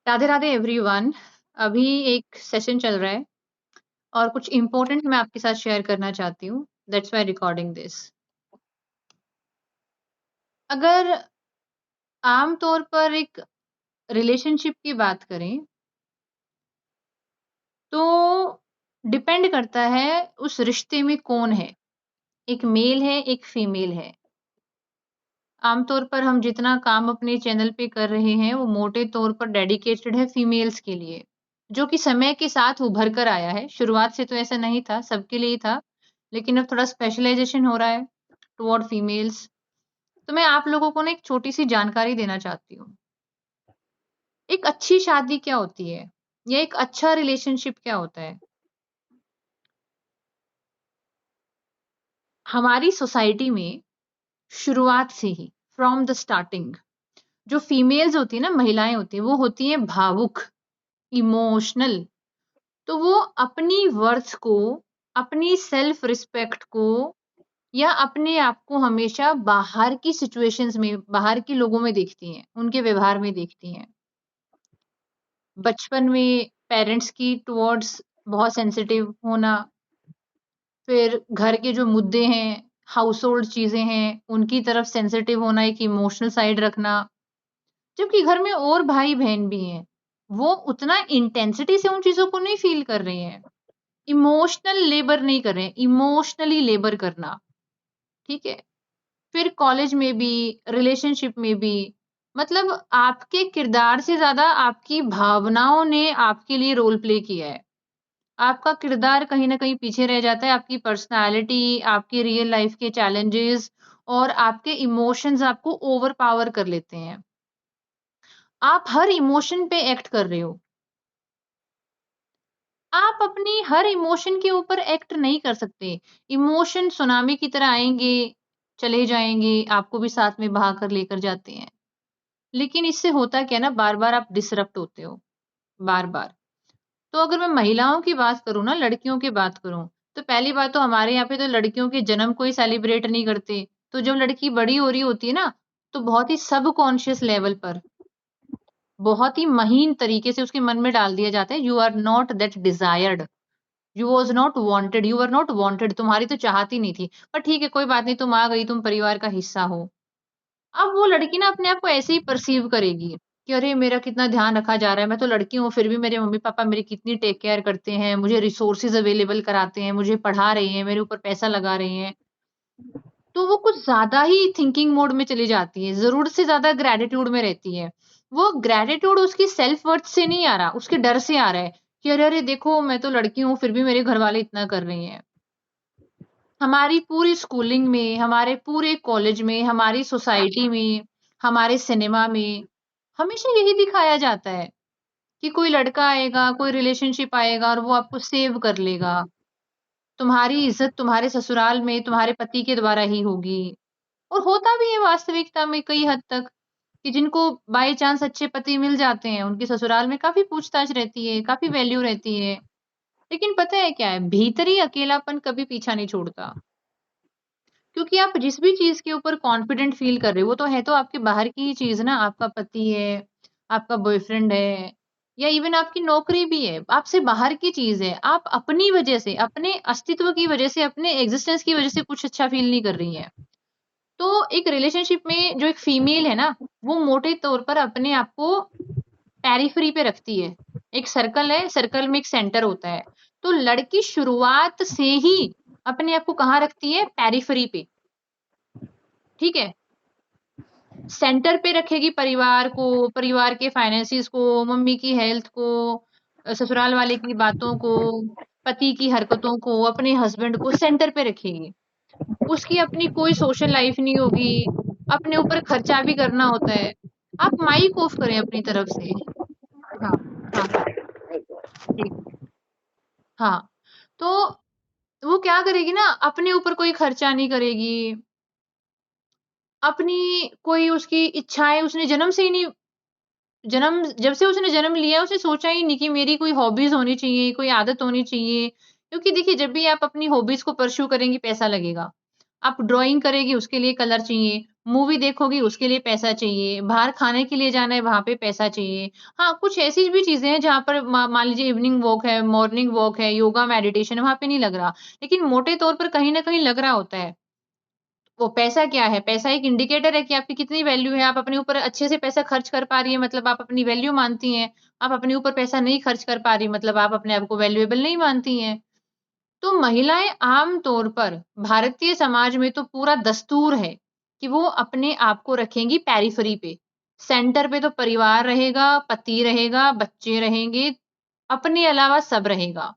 Radhe Radhe everyone. अभी एक session चल रहा है और कुछ इम्पोर्टेंट मैं आपके साथ शेयर करना चाहती हूँ। That's why recording this. अगर आम तौर पर एक रिलेशनशिप की बात करें तो डिपेंड करता है उस रिश्ते में कौन है। एक मेल है, एक फीमेल है। आमतौर पर हम जितना काम अपने चैनल पे कर रहे हैं वो मोटे तौर पर डेडिकेटेड है फीमेल्स के लिए, जो कि समय के साथ उभर कर आया है। शुरुआत से तो ऐसा नहीं था, सबके लिए ही था, लेकिन अब थोड़ा स्पेशलाइजेशन हो रहा है टुवर्ड फीमेल्स। तो मैं आप लोगों को ना एक छोटी-सी जानकारी देना चाहती हूँ। एक अच्छी शादी क्या होती है? या एक अच्छा रिलेशनशिप क्या होता है? हमारी सोसाइटी में शुरुआत से ही फ्रॉम द स्टार्टिंग जो फीमेल्स होती है ना, महिलाएँ होती हैं, वो होती हैं भावुक, इमोशनल। तो वो अपनी वर्थ को, अपनी सेल्फ रिस्पेक्ट को या अपने आप को हमेशा बाहर की सिचुएशंस में, बाहर के लोगों में देखती हैं, उनके व्यवहार में देखती हैं। बचपन में पेरेंट्स की टुवर्ड्स बहुत सेंसिटिव होना, फिर घर के जो मुद्दे हैं, हाउस होल्ड चीज़ें हैं, उनकी तरफ सेंसिटिव होना, एक इमोशनल साइड रखना। जबकि घर में और भाई-बहन भी हैं, वो उतना इंटेंसिटी से उन चीज़ों को नहीं फ़ील कर रहे हैं। इमोशनल लेबर नहीं कर रहे हैं, इमोशनली लेबर करना, ठीक है? फिर कॉलेज में भी, रिलेशनशिप में भी, मतलब आपके किरदार से ज़्यादा आपकी भावनाओं ने आपके लिए रोल प्ले किया है। आपका किरदार कहीं न कहीं पीछे रह जाता है, आपकी पर्सनैलिटी, आपकी रियल लाइफ़ के चैलेंजेज़ और आपके इमोशंस आपको ओवरपावर कर लेते हैं। आप हर इमोशन पे एक्ट कर रहे हो। आप अपनी हर इमोशन के ऊपर एक्ट नहीं कर सकते। इमोशन सुनामी की तरह आएँगे, चले जाएँगे, आपको भी साथ में बहा कर लेकर जाते हैं। लेकिन इससे होता क्या है ना, बार-बार आप डिसरप्ट होते हो, बार-बार। तो अगर मैं महिलाओं की बात करूँ ना, लड़कियों की बात करूँ, तो पहली बात तो हमारे यहाँ पे तो लड़कियों के जन्म को ही सेलिब्रेट नहीं करते। तो जब लड़की बड़ी हो रही होती है ना, तो बहुत ही सबकॉन्शियस लेवल पर, बहुत ही महीन तरीके से उसके मन में डाल दिया जाता है, you are not that desired. You was not wanted, you were not wanted, तुम्हारी तो चाहत ही नहीं थी। पर ठीक है, कोई बात नहीं, तुम आ गई, तुम परिवार का हिस्सा हो। अब वो लड़की ना अपने आप को ऐसे ही पर्सीव करेगी कि अरे! मेरा कितना ध्यान रखा जा रहा है, मैं तो लड़की हूँ, फिर भी मेरे मम्मी-पापा मेरी कितनी टेक केयर करते हैं, मुझे रिसोर्सेज़ अवेलेबल कराते हैं, मुझे पढ़ा रहे हैं, मेरे ऊपर पैसा लगा रहे हैं। तो वो कुछ ज़्यादा ही थिंकिंग मोड में चली जाती है, ज़रूरत से ज़्यादा ग्रैटिट्यूड में रहती है। वो ग्रैटिट्यूड उसकी सेल्फ वर्थ से नहीं आ रहा, उसके डर से आ रहा है कि अरे, अरे! देखो मैं तो लड़की हूँ, फिर भी मेरे घरवाले इतना कर रहे हैं। हमारी पूरी स्कूलिंग में, हमारे पूरे कॉलेज में, हमारी सोसाइटी में, हमारे सिनेमा में, हमेशा यही दिखाया जाता है कि कोई लड़का आएगा, कोई रिलेशनशिप आएगा और वो आपको सेव कर लेगा। तुम्हारी इज़्ज़त तुम्हारे ससुराल में तुम्हारे पति के द्वारा ही होगी। और होता भी है वास्तविकता में कई हद तक कि जिनको बाय चांस अच्छे पति मिल जाते हैं, उनके ससुराल में काफ़ी पूछताछ रहती है, काफ़ी वैल्यू रहती है। लेकिन पता है क्या है, भीतरी अकेलापन कभी पीछा नहीं छोड़ता। क्योंकि आप जिस भी चीज़ के ऊपर कॉन्फिडेंट फ़ील कर रहे हो, वो तो है तो आपके बाहर की ही चीज़ ना, आपका पति है, आपका बॉयफ्रेंड है या इवन आपकी नौकरी भी है, आपसे बाहर की चीज़ है। आप अपनी वजह से, अपने अस्तित्व की वजह से, अपने एक्जिस्टेंस की वजह से कुछ अच्छा फ़ील नहीं कर रही हैं। तो एक रिलेशनशिप में जो एक फीमेल है ना, वो मोटे तौर पर अपने आप को पेरिफेरी पे रखती है। एक सर्कल है, सर्कल में एक सेंटर होता है। तो लड़की शुरुआत से ही अपने आप को कहाँ रखती है? पेरिफेरी पे, ठीक है? सेंटर पे रखेगी परिवार को, परिवार के फाइनेंसेस को, मम्मी की हेल्थ को, ससुराल वाले की बातों को, पति की हरकतों को, अपने हस्बैंड को सेंटर पे रखेगी। उसकी अपनी कोई सोशल लाइफ नहीं होगी, अपने ऊपर खर्चा भी करना होता है। आप माइक ऑफ करें अपनी तरफ से। हाँ, हाँ, हाँ, जी, हाँ। तो वो क्या करेगी ना, अपने ऊपर कोई खर्चा नहीं करेगी, अपनी कोई उसकी इच्छाएँ उसने जन्म जब से उसने जन्म लिया है, उसने सोचा ही नहीं कि मेरी कोई हॉबीज़ होनी चाहिए, कोई आदत होनी चाहिए। क्योंकि देखिए, जब भी आप अपनी हॉबीज़ को परस्यू करेंगी, पैसा लगेगा। आप ड्राइंग करेंगी, उसके लिए कलर चाहिए। मूवी देखोगी उसके लिए पैसा चाहिए, बाहर खाने के लिए जाना है वहाँ पे पैसा चाहिए। हाँ, कुछ ऐसी भी चीज़ें हैं जहाँ पर मान लीजिए इवनिंग वॉक है, मॉर्निंग वॉक है, योगा, मेडिटेशन है, वहाँ पे नहीं लग रहा। लेकिन मोटे तौर पर कहीं न कहीं लग रहा होता है। वो पैसा क्या है? पैसा एक इंडिकेटर है कि आपकी कितनी वैल्यू है, आप अपने ऊपर अच्छे से पैसा खर्च कर पा रही हैं, मतलब आप अपनी वैल्यू मानती हैं। आप अपने ऊपर पैसा नहीं खर्च कर पा रही, मतलब आप अपने आप को वैल्यूएबल नहीं मानती हैं। तो महिलाएँ आम तौर पर भारतीय समाज में तो पूरा दस्तूर है कि वो अपने आप को रखेंगी पेरिफेरी पे। सेंटर पे तो परिवार रहेगा, पति रहेगा, बच्चे रहेंगे, अपने अलावा सब रहेगा।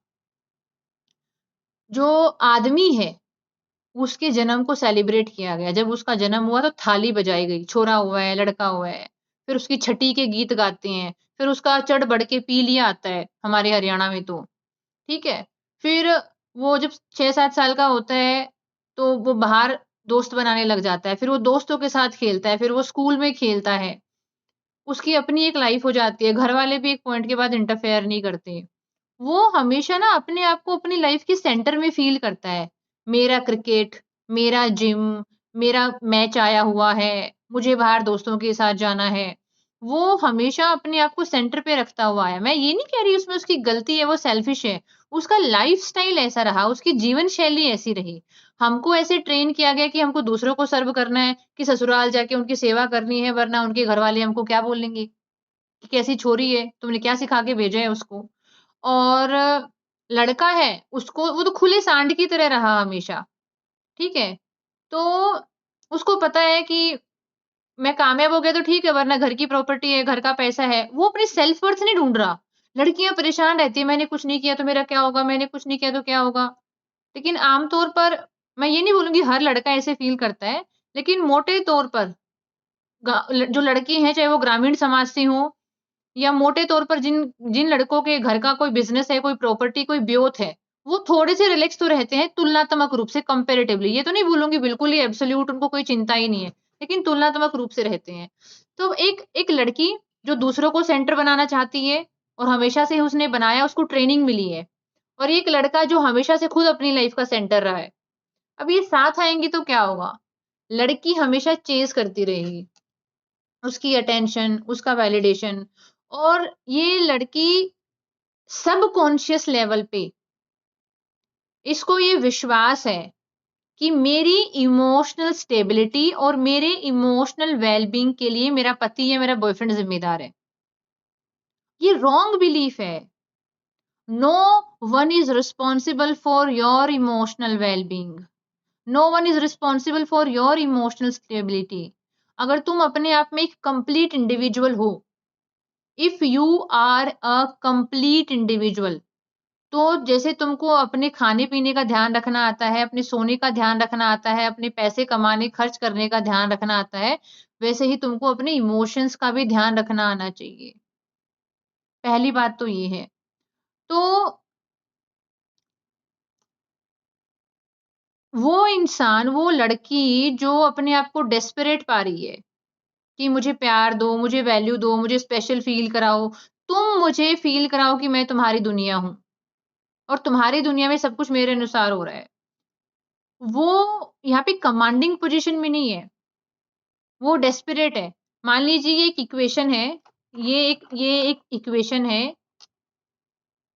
जो आदमी है उसके जन्म को सेलिब्रेट किया गया। जब उसका जन्म हुआ तो थाली बजाई गई, छोरा हुआ है, लड़का हुआ है। फिर उसकी छठी के गीत गाते हैं, फिर उसका चढ़-बढ़ के पी लिया आता है, हमारे हरियाणा में तो, ठीक है? फिर वो जब 6-7 साल का होता है, तो वो बाहर दोस्त बनाने लग जाता है, फिर वो दोस्तों के साथ खेलता है, फिर वो स्कूल में खेलता है। उसकी अपनी एक लाइफ़ हो जाती है, घरवाले भी एक पॉइंट के बाद इंटरफेयर नहीं करते। वो हमेशा ना अपने आप को अपनी लाइफ के सेंटर में फ़ील करता है। मेरा क्रिकेट, मेरा जिम, मेरा मैच आया हुआ है, मुझे बाहर दोस्तों के साथ जाना है। वो हमेशा अपने आप को सेंटर पे रखता हुआ आया। मैं ये नहीं कह रही उसमें उसकी गलती है, वो सेल्फिश है। उसका लाइफ़स्टाइल ऐसा रहा, उसकी जीवन शैली ऐसी रही। हमको ऐसे ट्रेन किया गया कि हमको दूसरों को सर्व करना है, कि ससुराल जाके उनकी सेवा करनी है, वरना उनके घरवाले हमको क्या बोलेंगे, कि कैसी छोरी है, तुमने क्या सिखा के भेजा है उसको। और लड़का है, उसको वो तो खुले सांड की तरह रहा हमेशा, ठीक है? तो उसको पता है कि मैं कामयाब हो गया तो ठीक है, वरना घर की प्रॉपर्टी है, घर का पैसा है। वो अपनी सेल्फ वर्थ नहीं ढूँढ रहा। लड़कियाँ परेशान रहती हैं, मैंने कुछ नहीं किया तो मेरा क्या होगा? मैंने कुछ नहीं किया तो क्या होगा? लेकिन आम तौर पर मैं ये नहीं बोलूँगी हर लड़का ऐसे फ़ील करता है, लेकिन मोटे तौर पर जो लड़की हैं, चाहे वो ग्रामीण समाज से हों या मोटे तौर पर जिन जिन लड़कों के घर का कोई बिज़नेस है, कोई प्रॉपर्टी, कोई ब्योत है, वो थोड़े से रिलैक्स तो रहते हैं तुलनात्मक रूप से कंपैरेटिवली। ये तो नहीं बोलूँगी बिल्कुल ही एब्सोल्यूट उनको कोई चिंता ही नहीं है, लेकिन तुलनात्मक रूप से रहते हैं। तो एक एक लड़की जो दूसरों को सेंटर बनाना चाहती है और हमेशा से उसने बनाया, उसको ट्रेनिंग मिली है और एक लड़का जो हमेशा से खुद अपनी लाइफ़ का सेंटर रहा है। अब ये साथ आएँगी तो क्या होगा? लड़की हमेशा चेज़ करती रहेगी। उसकी अटेंशन, उसका वैलिडेशन और ये लड़की सबकॉन्शियस लेवल पे इसको ये विश्वास है कि मेरी इमोशनल स्टेबिलिटी और मेरे इमोशनल वेल-बीइंग के लिए मेरा पति या मेरा बॉयफ्रेंड ज़िम्मेदार है। ये रॉन्ग बिलीफ है। No one is responsible for your emotional well-being. No one is responsible for your emotional stability. अगर तुम अपने आप में एक कंप्लीट इंडिविजुअल हो, if you are a complete individual तो जैसे तुमको अपने खाने-पीने का ध्यान रखना आता है, अपने सोने का ध्यान रखना आता है, अपने पैसे कमाने, खर्च करने का ध्यान रखना आता है, वैसे ही तुमको अपने इमोशंस का भी ध्यान रखना आना चाहिए। पहली बात तो ये है। तो वो इंसान, वो लड़की जो अपने आप को डेस्परेट पा रही है कि मुझे प्यार दो, मुझे वैल्यू दो, मुझे स्पेशल फ़ील कराओ, तुम मुझे फ़ील कराओ कि मैं तुम्हारी दुनिया हूँ और तुम्हारी दुनिया में सब कुछ मेरे अनुसार हो रहा है। वो यहाँ पे कमांडिंग पोज़ीशन में नहीं है। वो डेस्परेट है। मान लीजिए ये एक इक्वेशन है, ये एक इक्वेशन है,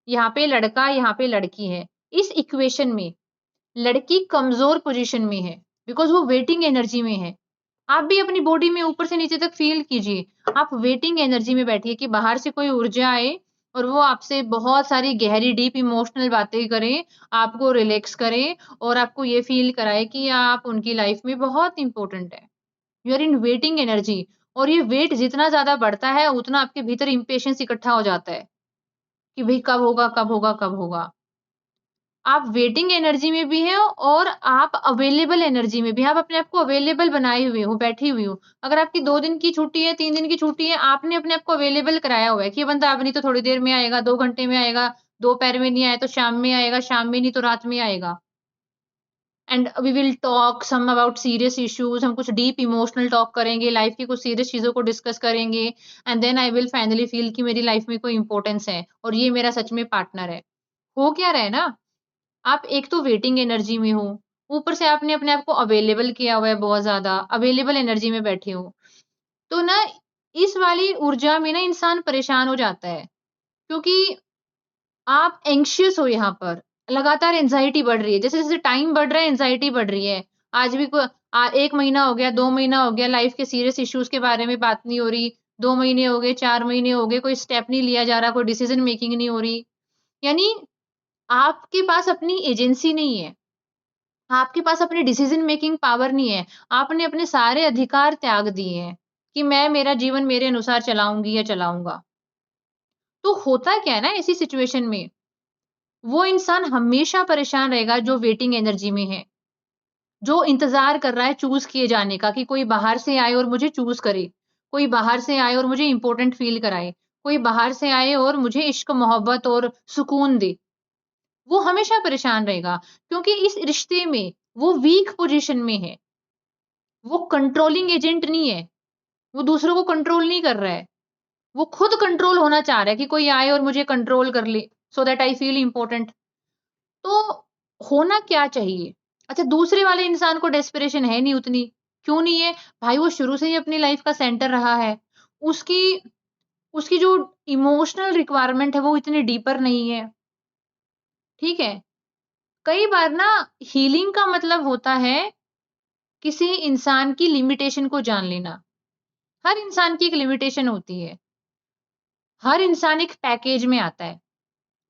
यहाँ पे लड़का, यहाँ पे लड़की है। इस इक्वेशन में लड़की कमज़ोर पोज़ीशन में है, बिकॉज़ वो वेटिंग एनर्जी में है। आप भी अपनी बॉडी में ऊपर से नीचे तक फ़ील कीजिए। आप वेटिंग एनर्जी में बैठिए कि बाहर से कोई ऊर्जा आए और वो आपसे बहुत सारी गहरी डीप इमोशनल बातें करे, आपको रिलैक्स करे और आपको ये फ़ील कराए कि आप उनकी लाइफ़ में बहुत इम्पोर्टेंट हैं। You are in waiting energy और ये वेट जितना ज़्यादा बढ़ता है, उतना आपके भीतर इम्पेशंस इकट्ठा हो जाता है, कि भई कब होगा, कब होगा, कब होगा? आप वेटिंग एनर्जी में भी हैं और आप अवेलेबल एनर्जी में भी हैं। आप अपने आप को अवेलेबल बनाए हुए हो, बैठी हुई हो। अगर आपकी 2 दिन की छुट्टी है, 3 दिन की छुट्टी है, आपने अपने आप को अवेलेबल कराया हुआ है कि ये बंदा अब नहीं तो थोड़ी देर में आएगा, 2 घंटे में आएगा, दोपहर में नहीं आया तो शाम में आएगा, शाम में नहीं तो रात में आएगा। And we will talk some about serious issues हम कुछ डीप इमोशनल टॉक करेंगे लाइफ की कुछ सीरियस चीजों को डिस्कस करेंगे and then I will finally feel कि मेरी लाइफ में कोई इंपॉर्टेंस है और ये मेरा सच में पार्टनर है हो क्या रहा है ना आप एक तो वेटिंग एनर्जी में हो ऊपर से आपने अपने आप को अवेलेबल किया हुआ है बहुत ज़्यादा, अवेलेबल एनर्जी में बैठे हो। तो ना इस वाली ऊर्जा में ना इंसान परेशान हो जाता है, क्योंकि आप एंग्ज़ियस हो यहाँ पर, लगातार एंग्ज़ायटी बढ़ रही है। जैसे-जैसे टाइम बढ़ रहा है, एंग्ज़ायटी बढ़ रही है। आज भी 1 महीना हो गया, 2 महीना हो गया, लाइफ़ के सीरियस इश्यूज़ के बारे में बात नहीं हो रही। 2 महीने हो गए, 4 महीने हो गए, कोई स्टेप नहीं लिया जा रहा, कोई डिसीज़न मेकिंग नहीं हो रही। यानी आपके पास अपनी एजेंसी नहीं है, आपके पास अपनी डिसीज़न मेकिंग पावर नहीं है। आपने अपने सारे अधिकार त्याग दिए हैं, कि मैं मेरा जीवन मेरे अनुसार चलाऊँगी या चलाऊँगा। तो होता क्या है ना ऐसी सिचुएशन में, वो इंसान हमेशा परेशान रहेगा जो वेटिंग एनर्जी में है, जो इंतज़ार कर रहा है चूज़ किए जाने का कि कोई बाहर से आए और मुझे चूज़ करे, कोई बाहर से आए और मुझे इम्पोर्टेंट फ़ील कराए, कोई बाहर से आए और मुझे इश्क, मोहब्बत और सुकून दे। वो हमेशा परेशान रहेगा, क्योंकि इस रिश्ते में वो वीक पोज़ीशन में है। वो कंट्रोलिंग एजेंट नहीं है, वो दूसरों को कंट्रोल नहीं कर रहा है। वो खुद कंट्रोल होना चाह रहा है कि कोई आए और मुझे कंट्रोल कर ले, so that I feel important. तो होना क्या चाहिए? अच्छा, दूसरे वाले इंसान को डेस्परेशन है नहीं उतनी, क्यों नहीं है? भाई वो शुरू से ही अपनी लाइफ़ का सेंटर रहा है। उसकी उसकी जो इमोशनल रिक्वायरमेंट है वो इतनी डीपर नहीं है, ठीक है? कई बार ना हीलिंग का मतलब होता है किसी इंसान की लिमिटेशन को जान लेना। हर इंसान की एक लिमिटेशन होती है। हर इंसान एक पैकेज में आता है।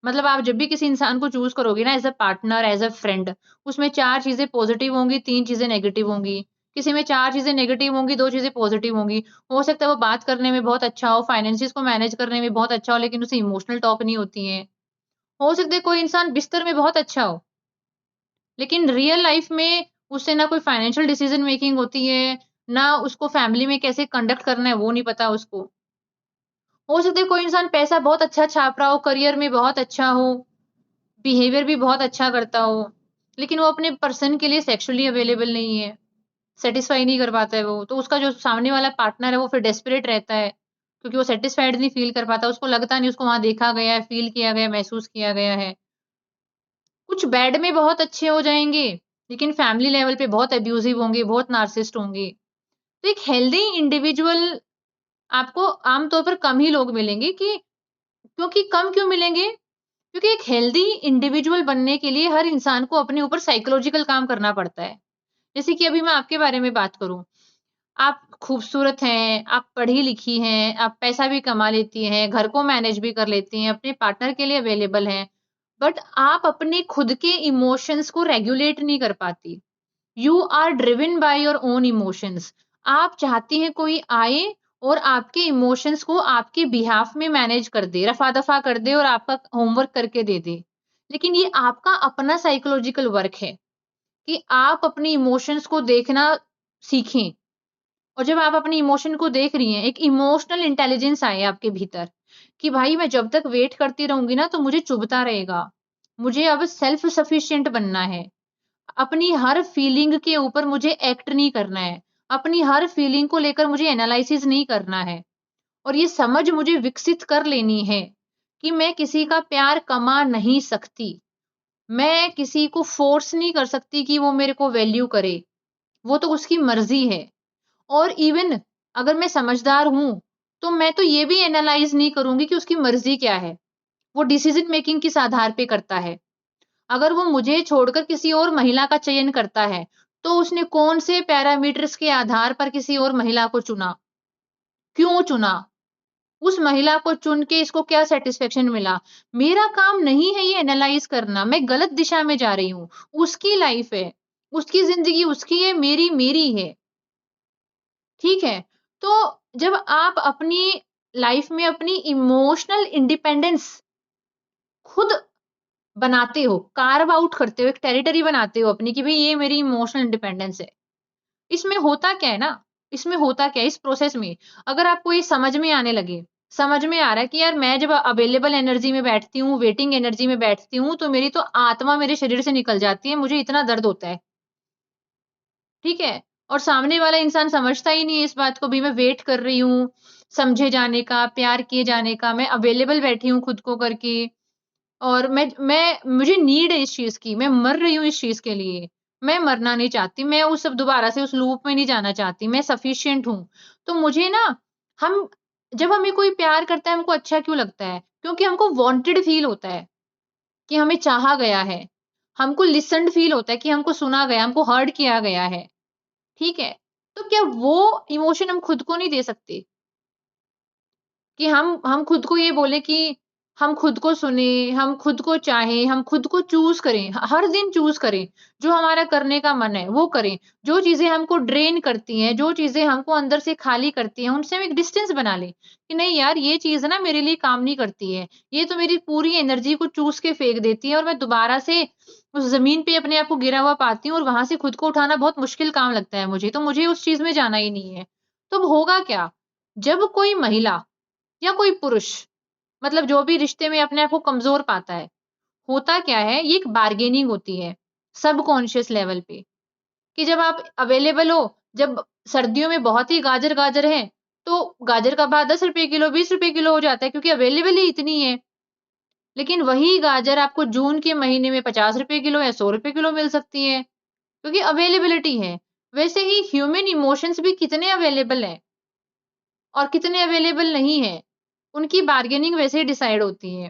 मतलब आप जब भी किसी इंसान को चूज़ करोगे ना as a partner, as a friend, उसमें 4 चीज़ें पॉज़िटिव होंगी, 3 चीज़ें नेगेटिव होंगी। किसी में 4 चीज़ें नेगेटिव होंगी, 2 चीज़ें पॉज़िटिव होंगी। हो सकता है वो बात करने में बहुत अच्छा हो, फाइनेंसेस को मैनेज करने में बहुत अच्छा हो, लेकिन उसे इमोशनल टॉक नहीं होती है। हो सकता है कोई इंसान बिस्तर में बहुत अच्छा हो, लेकिन रियल लाइफ़ में उससे ना कोई फाइनेंशियल डिसीज़न मेकिंग होती है, ना उसको फैमिली में कैसे कंडक्ट करना है वो नहीं पता उसको। हो सकता है कोई इंसान पैसा बहुत अच्छा छाप रहा हो, करियर में बहुत अच्छा हो, बिहेवियर भी बहुत अच्छा करता हो, लेकिन वो अपने पर्सन के लिए सेक्सुअली अवेलेबल नहीं है, सैटिस्फाई नहीं कर पाता है वो। तो उसका जो सामने वाला पार्टनर है वो फिर डेस्परेट रहता है, क्योंकि वो सैटिस्फाइड नहीं फ़ील कर पाता, उसको लगता नहीं उसको वहाँ देखा गया है, फ़ील किया गया है, महसूस किया गया है। कुछ बेड में बहुत अच्छे हो जाएँगे, लेकिन फैमिली लेवल पे बहुत अब्यूसिव होंगे, बहुत नार्सिसिस्ट होंगे। तो एक हेल्दी इंडिविजुअल आपको आम तौर पर कम ही लोग मिलेंगे, कि क्योंकि कम क्यों मिलेंगे? क्योंकि एक हेल्दी इंडिविजुअल बनने के लिए हर इंसान को अपने ऊपर साइकोलॉजिकल काम करना पड़ता है। जैसे कि अभी मैं आपके बारे में बात करूँ, आप खूबसूरत हैं, आप पढ़ी-लिखी हैं, आप पैसा भी कमा लेती हैं, घर को मैनेज भी कर लेती हैं, अपने पार्टनर के लिए अवेलेबल हैं, बट आप अपने खुद के इमोशंस को रेगुलेट नहीं कर पाती। You are driven by your own emotions. आप चाहती हैं कोई आए और आपके इमोशंस को आपके बिहाफ में मैनेज कर दे, रफ़ा-दफ़ा कर दे और आपका होमवर्क करके दे दे। लेकिन ये आपका अपना साइकोलॉजिकल वर्क है कि आप अपने इमोशंस को देखना सीखें। और जब आप अपनी इमोशन को देख रही हैं, एक इमोशनल इंटेलिजेंस आए आपके भीतर कि भाई मैं जब तक वेट करती रहूँगी ना तो मुझे चुभता रहेगा। मुझे अब सेल्फ सफिशिएंट बनना है। अपनी हर फीलिंग के ऊपर मुझे एक्ट नहीं करना है। अपनी हर फीलिंग को लेकर मुझे एनालाइसिस नहीं करना है। और ये समझ मुझे विकसित कर लेनी है कि मैं किसी का प्यार कमा नहीं सकती। मैं किसी को फ़ोर्स नहीं कर सकती कि वो मेरे को वैल्यू करे। वो तो उसकी मर्ज़ी है। और इवन अगर मैं समझदार हूँ, तो मैं तो ये भी एनालाइज़ नहीं करूँगी कि उसकी मर्ज़ी क्या है। वो डिसीज़न मेकिंग किस आधार पे करता है। अगर वो मुझे छोड़कर किसी और महिला का चयन करता है, तो उसने कौन से पैरामीटर्स के आधार पर किसी और महिला को चुना? क्यों चुना? उस महिला को चुन के इसको क्या सैटिस्फैक्शन मिला? मेरा काम नहीं है ये एनालाइज़ करना, मैं गलत दिशा में जा रही हूँ। उसकी लाइफ़ है, उसकी ज़िंदगी उसकी है, मेरी मेरी है, ठीक है? तो जब आप अपनी लाइफ़ में अपनी इमोशनल इंडिपेंडेंस खुद बनाते हो, कार्व आउट करते हो, एक टेरिटरी बनाते हो अपनी कि भई ये मेरी इमोशनल इंडिपेंडेंस है। इसमें होता क्या है ना, इसमें होता क्या है इस प्रोसेस में, अगर आपको ये समझ में आने लगे, समझ में आ रहा है कि यार मैं जब अवेलेबल एनर्जी में बैठती हूँ, वेटिंग एनर्जी में बैठती हूँ, तो मेरी तो आत्मा मेरे शरीर से निकल जाती है, मुझे इतना दर्द होता है, ठीक है? और सामने वाला इंसान समझता ही नहीं है इस बात को, भी मैं वेट कर रही हूँ, समझे जाने का, प्यार किए जाने का, मैं अवेलेबल बैठी हूँ खुद को करके और मैं मुझे नीड है इस चीज़ की, मैं मर रही हूँ इस चीज़ के लिए। मैं मरना नहीं चाहती, मैं उस अब दोबारा से उस लूप में नहीं जाना चाहती, मैं सफिशिएंट हूँ। तो मुझे ना हम जब हमें कोई प्यार करता है हमको अच्छा क्यों लगता है? क्योंकि हमको वांटेड फ़ील होता है कि हमें चाहा गया है। हमको लिसन्ड फ़ील होता है कि हमको सुना गया, हमको हर्ट किया गया है, ठीक है? तो क्या वो इमोशन हम खुद को नहीं दे सकते? कि हम खुद को ये बोले कि हम खुद को सुनें, हम खुद को चाहें, हम खुद को चूज़ करें, हर दिन चूज़ करें, जो हमारा करने का मन है, वो करें। जो चीज़ें हमको ड्रेन करती हैं, जो चीज़ें हमको अंदर से खाली करती हैं, उनसे हम एक डिस्टेंस बना लें, कि नहीं यार ये चीज़ ना मेरे लिए काम नहीं करती है। ये तो मेरी पूरी एनर्जी को चूस के फेंक देती है और मैं दोबारा से उस ज़मीन पे अपने आप को गिरा हुआ पाती हूँ और वहाँ से खुद को उठाना बहुत मुश्किल काम लगता है मुझे, तो मुझे उस चीज़ में जाना ही नहीं है। तो अब होगा क्या? जब कोई महिला या कोई पुरुष मतलब जो भी रिश्ते में अपने आप को कमज़ोर पाता है, होता क्या है ये एक बार्गेनिंग होती है, सबकॉन्शियस लेवल पे, कि जब आप अवेलेबल हो, जब सर्दियों में बहुत ही गाजर-गाजर है, तो गाजर का भाव ₹10 किलो, ₹20 किलो हो जाता है क्योंकि अवेलेबल ही इतनी है। लेकिन वही गाजर आपको जून के महीने में ₹50 किलो या ₹100 किलो मिल सकती है, क्योंकि अवेलेबिलिटी है। वैसे ही ह्यूमन इमोशंस भी कितने अवेलेबल हैं और कितने अवेलेबल नहीं हैं, उनकी बार्गेनिंग वैसे ही डिसाइड होती है।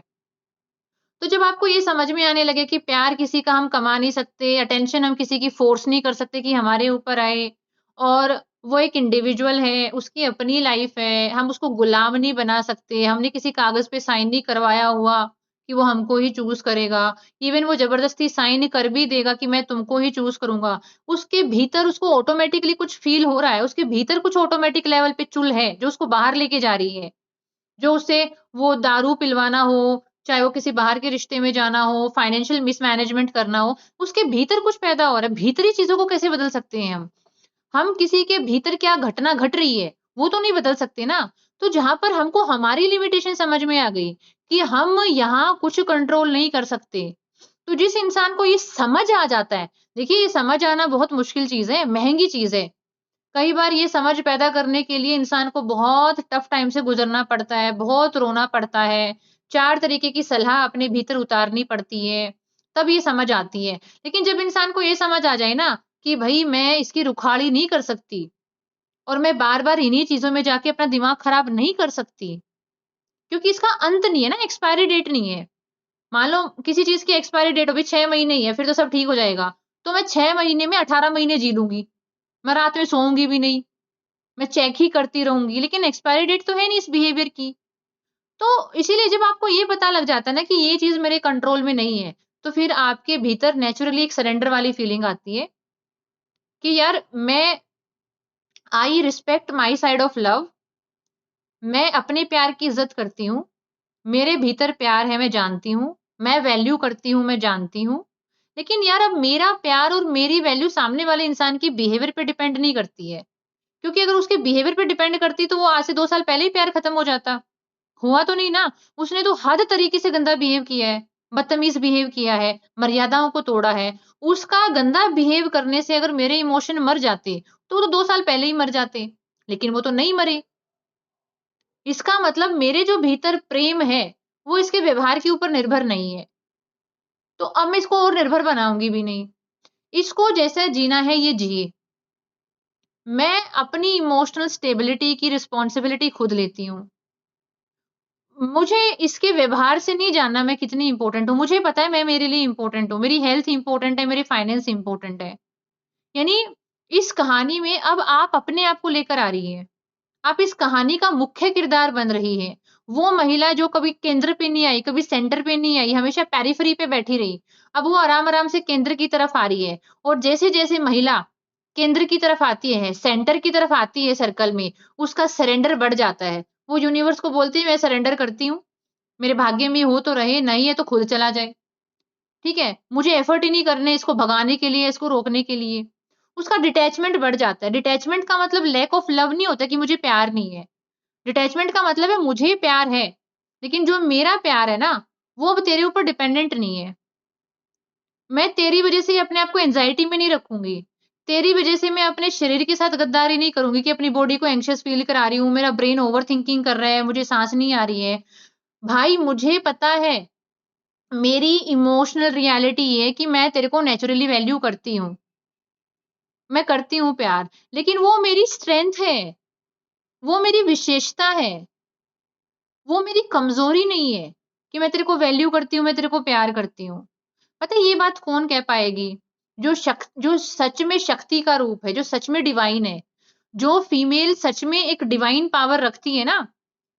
तो जब आपको ये समझ में आने लगे कि प्यार किसी का हम कमा नहीं सकते, अटेंशन हम किसी की फ़ोर्स नहीं कर सकते कि हमारे ऊपर आए और वो एक इंडिविजुअल है, उसकी अपनी लाइफ़ है, हम उसको गुलाम नहीं बना सकते, हमने किसी कागज़ पे साइन नहीं करवाया हुआ कि वो हमको ही चूज़ करेगा। इवन वो ज़बरदस्ती साइन कर भी देगा कि मैं तुमको ही चूज़ करूँगा, उसके भीतर उसको ऑटोमैटिकली कुछ फ़ील हो रहा है, उसके भीतर कुछ ऑटोमैटिक लेवल पे चुल है, जो उसको बाहर लेके जा रही है। जो उसे वो दारू पिलवाना हो, चाहे वो किसी बाहर के रिश्ते में जाना हो, फाइनेंशियल मिसमैनेजमेंट करना हो, उसके भीतर कुछ पैदा हो रहा है। भीतरी चीज़ों को कैसे बदल सकते हैं हम? हम किसी के भीतर क्या घटना घट रही है, वो तो नहीं बदल सकते ना। तो जहाँ पर हमको हमारी लिमिटेशन समझ में आ गई कि हम यहाँ कुछ कंट्रोल नहीं कर सकते, तो जिस इंसान को ये समझ आ जाता है, देखिए ये समझ आना बहुत मुश्किल चीज़ है, महँगी चीज़ है। कई बार ये समझ पैदा करने के लिए इंसान को बहुत टफ टाइम से गुज़रना पड़ता है, बहुत रोना पड़ता है, 4 तरीके की सलाह अपने भीतर उतारनी पड़ती है, तब ये समझ आती है। लेकिन जब इंसान को ये समझ आ जाए ना कि भई मैं इसकी रुखाड़ी नहीं कर सकती और मैं बार-बार इन्हीं चीज़ों में जाके अपना दिमाग खराब नहीं कर सकती, क्योंकि इसका अंत नहीं है ना, एक्सपायरी डेट नहीं है। मान लो किसी चीज़ की एक्सपायरी डेट अभी 6 महीने ही है, फिर तो सब ठीक हो जाएगा। तो मैं 6 महीने में 18 महीने जी लूँगी, मैं रात में सोऊँगी भी नहीं। मैं चेक ही करती रहूँगी, लेकिन एक्सपायरी डेट तो है नहीं इस बिहेवियर की। तो इसीलिए जब आपको ये पता लग जाता है ना कि ये चीज़ मेरे कंट्रोल में नहीं है, तो फिर आपके भीतर नेचुरली एक सरेंडर वाली फीलिंग आती है कि यार मैं I respect my side of love, मैं अपने प्यार की इज़्ज़त करती हूँ, मेरे भीतर प्यार है मैं जानती हूँ, मैं वैल्यू करती हूँ मैं जानती हूँ। लेकिन यार अब मेरा प्यार और मेरी वैल्यू सामने वाले इंसान की बिहेवियर पे डिपेंड नहीं करती है। क्योंकि अगर उसके बिहेवियर पे डिपेंड करती तो वो आज से 2 साल पहले ही प्यार खत्म हो जाता। हुआ तो नहीं ना, उसने तो हद तरीके से गंदा बिहेव किया है, बदतमीज़ बिहेव किया है, मर्यादाओं को तोड़ा है। उसका गंदा बिहेव करने से अगर मेरे इमोशन मर जाते, तो वो तो 2 साल पहले ही मर जाते, लेकिन वो तो नहीं मरे। इसका मतलब मेरे जो भीतर प्रेम है, वो इसके व्यवहार के ऊपर निर्भर नहीं है। तो अब मैं इसको और निर्भर बनाऊँगी भी नहीं। इसको जैसे जीना है ये जिए। मैं अपनी इमोशनल स्टेबिलिटी की रिस्पॉन्सिबिलिटी खुद लेती हूँ। मुझे इसके व्यवहार से नहीं जानना मैं कितनी इम्पोर्टेंट हूँ। मुझे पता है मैं मेरे लिए इम्पोर्टेंट हूँ, मेरी हेल्थ इम्पोर्टेंट है, मेरे फाइनेंस इम्पोर्टेंट है। यानी इस कहानी में अब आप अपने आप को लेकर आ रही हैं। आप इस कहानी का मुख्य किरदार बन रही हैं। वो महिला जो कभी केंद्र पे नहीं आई, कभी सेंटर पे नहीं आई, हमेशा पेरिफेरी पे बैठी रही। अब वो आराम-आराम से केंद्र की तरफ आ रही है और जैसे-जैसे महिला केंद्र की तरफ आती है, सेंटर की तरफ आती है सर्कल में, उसका सरेंडर बढ़ जाता है। वो यूनिवर्स को बोलती है मैं सरेंडर करती हूँ। मेरे भाग्य में हो तो रहे, नहीं है तो खुद चला जाए, ठीक है? मुझे एफर्ट ही नहीं करने इसको भगाने के लिए, इसको रोकने के लिए। उसका डिटैचमेंट बढ़ जाता है। डिटैचमेंट का मतलब लैक ऑफ लव नहीं होता कि मुझे प्यार नहीं है। डिटैचमेंट का मतलब है मुझे प्यार है, लेकिन जो मेरा प्यार है ना, वो अब तेरे ऊपर डिपेंडेंट नहीं है। मैं तेरी वज़ह से अपने आप को एंग्ज़ायटी में नहीं रखूँगी। तेरी वज़ह से मैं अपने शरीर के साथ गद्दारी नहीं करूँगी कि अपनी बॉडी को एंग्ज़ियस फ़ील करा रही हूँ, मेरा ब्रेन ओवरथिंकिंग कर रहा है, मुझे साँस नहीं आ रही है। भाई मुझे पता है, मेरी इमोशनल रियलिटी ये है कि मैं तेरे को नेचुरली वैल्यू करती हूँ। मैं करती हूँ प्यार, लेकिन वो मेरी स्ट्रेंथ है, वो मेरी विशेषता है, वो मेरी कमज़ोरी नहीं है कि मैं तेरे को वैल्यू करती हूँ, मैं तेरे को प्यार करती हूँ। पता है ये बात कौन कह पाएगी? जो सच में शक्ति का रूप है, जो सच में डिवाइन है, जो फीमेल सच में एक डिवाइन पावर रखती है ना,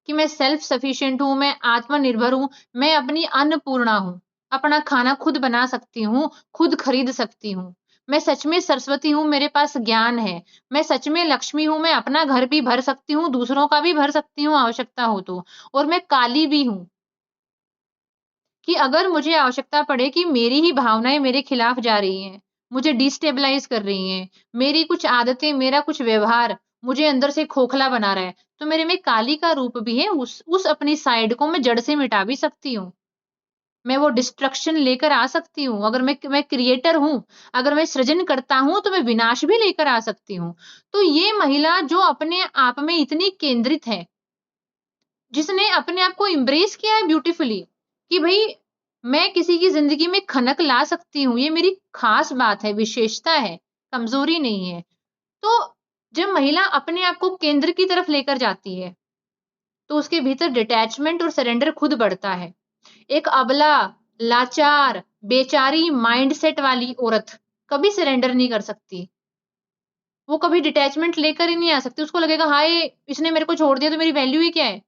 कि मैं सेल्फ सफिशिएंट हूँ, मैं आत्मनिर्भर हूँ, मैं अपनी अन्नपूर्णा हूँ, अपना खाना खुद बना सकती हूँ, खुद खरीद सकती हूँ। मैं सच में सरस्वती हूँ, मेरे पास ज्ञान है। मैं सच में लक्ष्मी हूँ, मैं अपना घर भी भर सकती हूँ, दूसरों का भी भर सकती हूँ आवश्यकता हो तो। और मैं काली भी हूँ। कि अगर मुझे आवश्यकता पड़े कि मेरी ही भावनाएँ मेरे खिलाफ जा रही हैं, मुझे डिस्टेबलाइज़ कर रही हैं, मेरी कुछ आदतें, मेरा कुछ व्यवहार मुझे अंदर से खोखला बना रहा है, तो मेरे में काली का रूप भी है, उस अपनी साइड को मैं जड़ से मिटा भी सकती हूँ। मैं वो डिस्ट्रक्शन लेकर आ सकती हूँ। अगर मैं क्रिएटर हूँ, अगर मैं सृजन करता हूँ, तो मैं विनाश भी लेकर आ सकती हूँ। तो ये महिला जो अपने आप में इतनी केंद्रित है, जिसने अपने आप को एम्ब्रेस किया है ब्यूटीफुली कि भई मैं किसी की ज़िंदगी में खनक ला सकती हूँ, ये मेरी ख़ास बात है, विशेषता है, कमज़ोरी नहीं है। तो जब महिला अपने आप को केंद्र की तरफ लेकर जाती है, तो उसके भीतर डिटैचमेंट और सरेंडर खुद बढ़ता है। एक अबला, लाचार, बेचारी माइंडसेट वाली औरत कभी सरेंडर नहीं कर सकती। वो कभी डिटैचमेंट लेकर ही नहीं आ सकती। उसको लगेगा हाय! इसने मेरे को छोड़ दिया तो मेरी वैल्यू ही क्या है?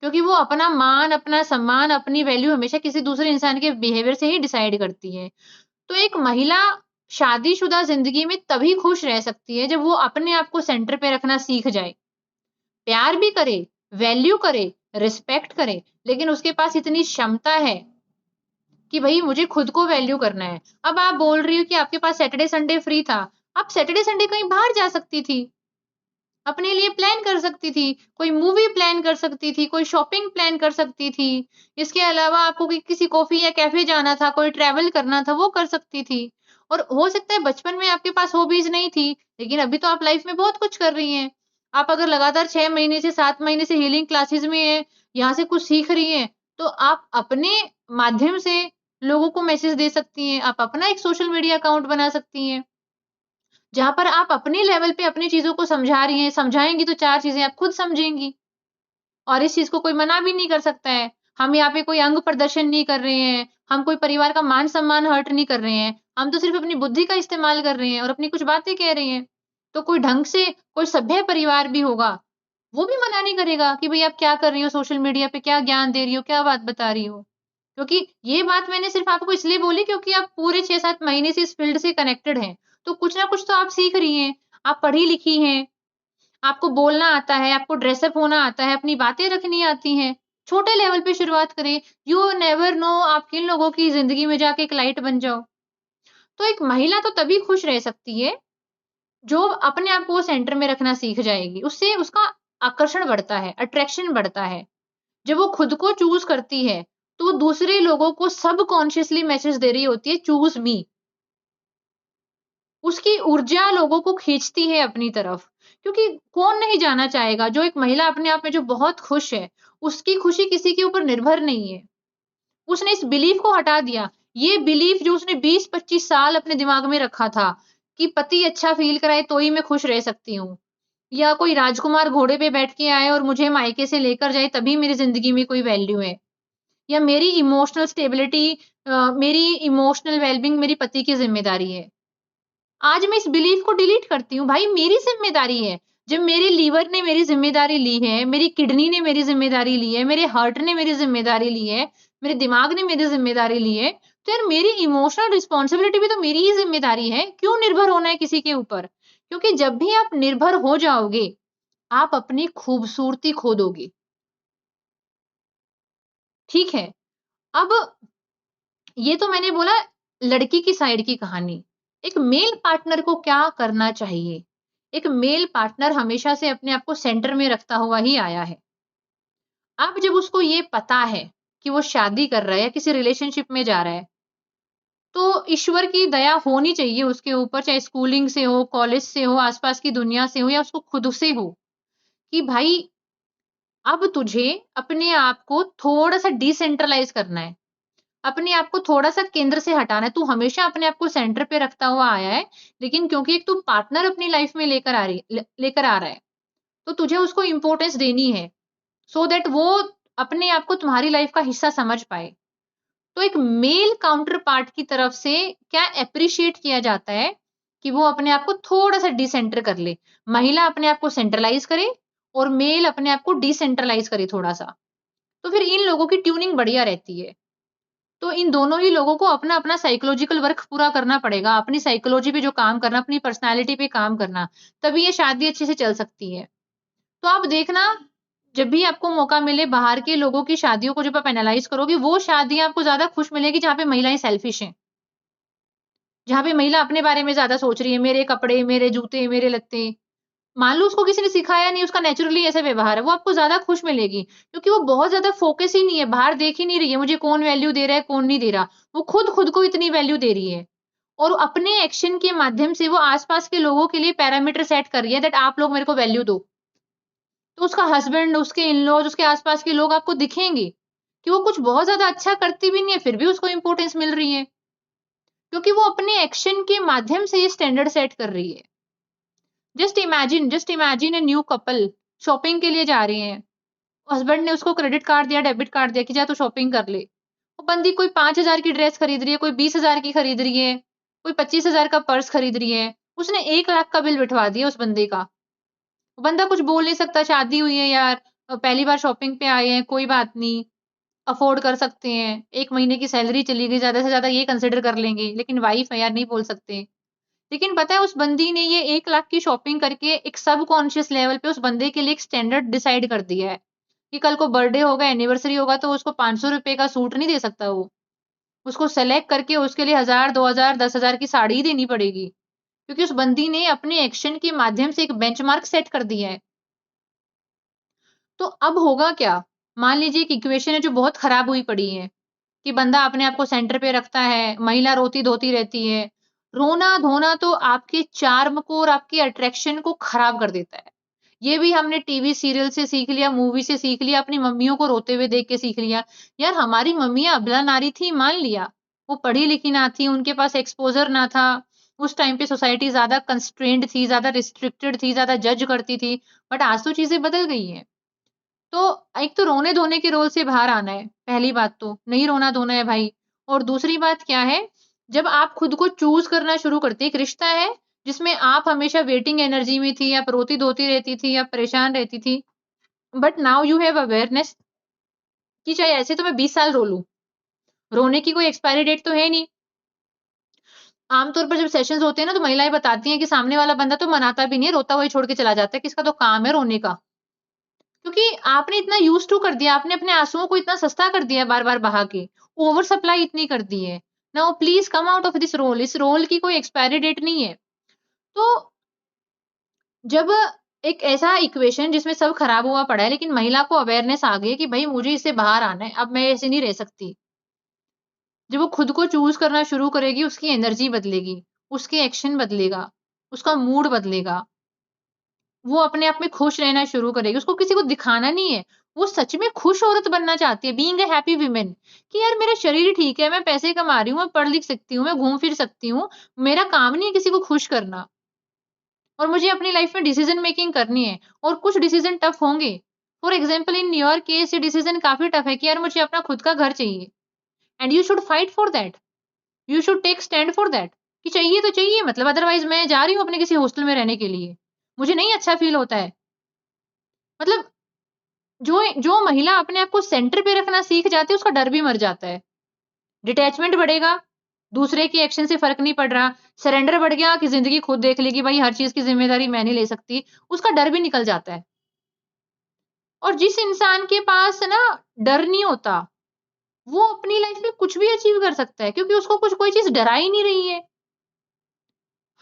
क्योंकि वो अपना मान, अपना सम्मान, अपनी वैल्यू हमेशा किसी दूसरे इंसान के बिहेवियर से ही डिसाइड करती है। तो एक महिला शादीशुदा ज़िंदगी में तभी खुश रह सकती है जब वो अपने आप को सेंटर पे रखना सीख जाए। प्यार भी करे, वैल्यू करे, रिस्पेक्ट करे, लेकिन उसके पास इतनी क्षमता है कि भई मुझे खुद को वैल्यू करना है। अब आप बोल रही हो कि आपके पास सैटरडे संडे फ्री था। आप सैटरडे संडे कहीं बाहर जा सकती थी। अपने लिए प्लान कर सकती थी, कोई मूवी प्लान कर सकती थी, कोई शॉपिंग प्लान कर सकती थी। इसके अलावा आपको किसी कॉफ़ी या कैफ़े जाना था, कोई ट्रैवल करना था, वो कर सकती थी। और हो सकता है बचपन में आपके पास हॉबीज़ नहीं थी, लेकिन अभी तो आप लाइफ़ में बहुत कुछ कर रही हैं। आप अगर लगातार 6 महीने से 7 महीने से हीलिंग क्लासेस में हैं, यहाँ से कुछ सीख रही हैं, तो आप अपने माध्यम से लोगों को मैसेज दे सकती हैं। आप अपना एक सोशल मीडिया अकाउंट बना सकती हैं। जहाँ पर आप अपने लेवल पे अपनी चीज़ों को समझा रही हैं, समझाएँगी तो 4 चीज़ें आप खुद समझेंगी और इस चीज़ को कोई मना भी नहीं कर सकता है। हम यहाँ पे कोई अंग प्रदर्शन नहीं कर रहे हैं, हम कोई परिवार का मान-सम्मान हर्ट नहीं कर रहे हैं, हम तो सिर्फ़ अपनी बुद्धि का इस्तेमाल कर रहे हैं और अपनी कुछ बातें कह रहे हैं। तो कोई ढंग से कोई सभ्य परिवार भी होगा, वो भी मना नहीं करेगा कि भई आप क्या कर रही हो सोशल मीडिया पे, क्या ज्ञान दे रही हो, क्या बात बता रही हो। क्योंकि ये बात मैंने सिर्फ़ आपको इसलिए बोली क्योंकि आप पूरे 6-7 महीने से इस फ़ील्ड से कनेक्टेड हैं। तो कुछ ना कुछ तो आप सीख रही हैं, आप पढ़ी-लिखी हैं, आपको बोलना आता है, आपको ड्रेसअप होना आता है, अपनी बातें रखनी आती हैं। छोटे लेवल पे शुरुआत करें, यू नेवर नो आप किन लोगों की ज़िंदगी में जाके एक लाइट बन जाओ। तो एक महिला तो तभी खुश रह सकती है, जो अपने आप को सेंटर में रखना सीख जाएगी। उससे उसका आकर्षण बढ़ता है, अट्रैक्शन बढ़ता है। जब वो खुद को चूज़ करती है, तो वो दूसरे लोगों को सबकॉन्शियसली मैसेज दे रही होती है चूज़ मी। उसकी ऊर्जा लोगों को खींचती है अपनी तरफ। क्योंकि कौन नहीं जाना चाहेगा, जो एक महिला अपने आप में जो बहुत खुश है, उसकी खुशी किसी के ऊपर निर्भर नहीं है। उसने इस बिलीफ को हटा दिया। ये बिलीफ जो उसने 20-25 साल अपने दिमाग में रखा था, कि पति अच्छा फ़ील कराए तो ही मैं खुश रह सकती हूँ। या कोई राजकुमार घोड़े पे बैठ के आए और मुझे मायके से लेकर जाए तभी मेरी ज़िंदगी में कोई वैल्यू है। या मेरी इमोशनल स्टेबिलिटी मेरी इमोशनल वेल-बीइंग मेरे पति की ज़िम्मेदारी है। आज मैं इस बिलीफ को डिलीट करती हूँ, भाई मेरी ज़िम्मेदारी है। जब मेरे लीवर ने मेरी ज़िम्मेदारी ली है, मेरी किडनी ने मेरी ज़िम्मेदारी ली है, मेरे हार्ट ने मेरी ज़िम्मेदारी ली है, मेरे दिमाग ने मेरी ज़िम्मेदारी ली है, तो यार मेरी इमोशनल रिस्पॉन्सिबिलिटी भी तो मेरी ही ज़िम्मेदारी है। क्यों निर्भर होना है किसी के ऊपर? क्योंकि जब भी आप निर्भर हो जाओगे, आप अपनी खूबसूरती खो दोगे। ठीक है? अब ये तो मैंने बोला लड़की की साइड की कहानी। एक मेल पार्टनर को क्या करना चाहिए? एक मेल पार्टनर हमेशा से अपने आप को सेंटर में रखता हुआ ही आया है। अब जब उसको ये पता है कि वो शादी कर रहा है या किसी रिलेशनशिप में जा रहा है, तो ईश्वर की दया होनी चाहिए उसके ऊपर, चाहे स्कूलिंग से हो, कॉलेज से हो, आस-पास की दुनिया से हो या उसको खुद से हो, कि भाई अब तुझे अपने आप को थोड़ा-सा डिसेंट्रलाइज़ करना है। अपने आप को थोड़ा-सा केंद्र से हटाना है। तू हमेशा अपने आप को सेंटर पे रखता हुआ आया है, लेकिन क्योंकि एक तू पार्टनर अपनी लाइफ में लेकर आ रहा है, तो तुझे उसको इम्पोर्टेंस देनी है, सो दैट वो अपने आप को तुम्हारी लाइफ का हिस्सा समझ पाए। तो एक मेल काउंटर पार्ट की तरफ से क्या एप्रिशिएट किया जाता है कि वो अपने आप को थोड़ा-सा डिसेंटर कर ले। महिला अपने आप को सेंट्रलाइज़ करे और मेल अपने आप को डिसेंट्रलाइज़ करे थोड़ा-सा। तो फिर इन लोगों की ट्यूनिंग बढ़िया रहती है। तो इन दोनों ही लोगों को अपना-अपना साइकोलॉजिकल वर्क पूरा करना पड़ेगा। अपनी साइकोलॉजी पे जो काम करना, अपनी पर्सनैलिटी पे काम करना, तभी ये शादी अच्छे से चल सकती है। तो आप देखना, जब भी आपको मौका मिले बाहर के लोगों की शादियों को जब आप एनालाइज़ करोगे, वो शादियाँ आपको ज़्यादा खुश मिलेगी जहाँ पे महिलाएँ सेल्फिश हैं। जहाँ पे महिला अपने बारे में ज़्यादा सोच रही है, मेरे कपड़े, मेरे जूते, मेरे लत्ते। मान लो उसको किसी ने सिखाया नहीं, उसका नेचुरली ऐसा व्यवहार है, वो आपको ज़्यादा खुश मिलेगी। क्योंकि वो बहुत ज़्यादा फ़ोकस ही नहीं है, बाहर देख ही नहीं रही है, मुझे कौन वैल्यू दे रहा है, कौन नहीं दे रहा। वो खुद को इतनी वैल्यू दे रही है। और अपने एक्शन के माध्यम से वो आस-पास के लोगों के लिए पैरामीटर सेट कर रही है दैट आप लोग मेरे को वैल्यू दो। तो उसका हस्बैंड, उसके इन-लॉज़, उसके आस-पास के लोग आपको दिखेंगे कि वो कुछ बहुत ज़्यादा अच्छा करती भी नहीं है, फिर भी उसको इम्पोर्टेंस मिल रही है। क्योंकि वो अपने एक्शन के माध्यम से ये स्टैंडर्ड सेट कर रही है। Just imagine a new couple shopping के लिए जा रहे हैं। हस्बैंड ने उसको क्रेडिट कार्ड दिया, डेबिट कार्ड दिया कि जा तू शॉपिंग कर ले। वो बंदी कोई 5,000 की ड्रेस खरीद रही है, कोई 20,000 की खरीद रही है, कोई 25,000 का पर्स खरीद रही है। उसने 1 लाख का बिल बिठवा दिया उस बंदे का। बंदा कुछ बोल नहीं सकता, शादी हुई है यार, पहली बार शॉपिंग पे आए हैं, कोई बात नहीं, अफ़ोर्ड कर सकते हैं। 1 महीने की सैलरी चली गई, ज़्यादा से ज़्यादा ये कंसिडर कर लेंगे, लेकिन वाइफ है यार, नहीं बोल सकते। लेकिन पता है उस बंदी ने ये 1 लाख की शॉपिंग करके एक सबकॉन्शियस लेवल पे उस बंदे के लिए एक स्टैंडर्ड डिसाइड कर दिया है, कि कल को बर्थडे होगा, एनिवर्सरी होगा तो उसको ₹500 का सूट नहीं दे सकता वो। उसको सेलेक्ट करके उसके लिए 1000, 2000, 10,000 की साड़ी ही देनी पड़ेगी। क्योंकि उस बंदी ने अपने एक्शन के माध्यम से एक बेंचमार्क सेट कर दिया है। तो अब होगा क्या? मान लीजिए एक इक्वेशन है जो बहुत खराब हुई पड़ी है, कि बंदा अपने आप को सेंटर पे रखता है, महिला रोती-धोती रहती है। रोना-धोना तो आपके चार्म को और आपके अट्रैक्शन को खराब कर देता है। ये भी हमने टीवी सीरियल से सीख लिया, मूवी से सीख लिया, अपनी मम्मियों को रोते हुए देख के सीख लिया। यार हमारी मम्मियाँ अबला नारी थी, मान लिया। वो पढ़ी-लिखी ना थी, उनके पास एक्सपोज़र ना था। उस टाइम पे सोसाइटी ज़्यादा कंस्ट्रेंड थी, ज़्यादा रिस्ट्रिक्टेड थी, ज़्यादा जज करती थी। बट आज तो चीज़ें बदल गई हैं। तो एक तो रोने-धोने के रोल से बाहर आना है, पहली बात तो, नहीं रोना-धोना है भाई। और दूसरी बात क्या है, जब आप खुद को चूज़ करना शुरू करते हैं, एक रिश्ता है जिसमें आप हमेशा वेटिंग एनर्जी में थी, आप रोती-धोती रहती थी, आप परेशान रहती थी, but now you have awareness कि चाहे ऐसे तो मैं 20 साल रो लूँ, रोने की कोई एक्सपायरी डेट तो है नहीं। आम तौर पर जब सेशंस होते हैं ना, तो महिलाएँ बताती हैं कि सामने वाला बंदा तो मनाता भी नहीं है, रोता हुआ ही छोड़ के चला जाता है कि इसका तो काम है रोने का। क्योंकि आपने इतना यूज़्ड टू कर दिया, आपने अपने आँसुओं को इतना सस्ता कर दिया है बार-बार बहा के, ओवर सप्लाई इतनी कर दी है। Now please come out of this role, इस रोल की कोई एक्सपायरी डेट नहीं है। तो जब एक ऐसा इक्वेशन जिसमें सब खराब हुआ पड़ा है, लेकिन महिला को अवेयरनेस आ गई है कि भई मुझे इससे बाहर आना है, अब मैं ऐसे नहीं रह सकती। जब वो खुद को चूज़ करना शुरू करेगी, उसकी एनर्जी बदलेगी, उसके एक्शन बदलेगा, उसका मूड बदलेगा। वो अपने आप में खुश रहना शुरू करेगी, उसको किसी को दिखाना नहीं है, वो सच में खुश औरत बनना चाहती है, बीइंग अ हैप्पी वुमन कि यार मेरा शरीर ठीक है, मैं पैसे कमा रही हूँ, मैं पढ़ लिख सकती हूँ, मैं घूम फिर सकती हूँ, मेरा काम नहीं है किसी को खुश करना और मुझे अपनी लाइफ में डिसीजन मेकिंग करनी है और कुछ डिसीजन टफ होंगे। For example in your case ये डिसीजन काफ़ी टफ है कि यार मुझे अपना खुद का घर चाहिए and you should fight for that, you should take stand for that कि चाहिए तो चाहिए मतलब अदरवाइज़ मैं जा रही हूँ अपने किसी हॉस्टल में रहने के लिए। मुझे नहीं अच्छा फ़ील होता है। मतलब जो जो महिला अपने आप को सेंटर पे रखना सीख जाती है, उसका डर भी मर जाता है। डिटैचमेंट बढ़ेगा, दूसरे के एक्शन से फ़र्क नहीं पड़ रहा, सरेंडर बढ़ गया कि ज़िंदगी खुद देख लेगी, भई हर चीज़ की ज़िम्मेदारी मैं नहीं ले सकती, उसका डर भी निकल जाता है। और जिस इंसान के पास ना डर नहीं होता, वो अपनी लाइफ़ में कुछ भी अचीव कर सकता है क्योंकि उसको कुछ कोई चीज़ डरा ही नहीं रही है।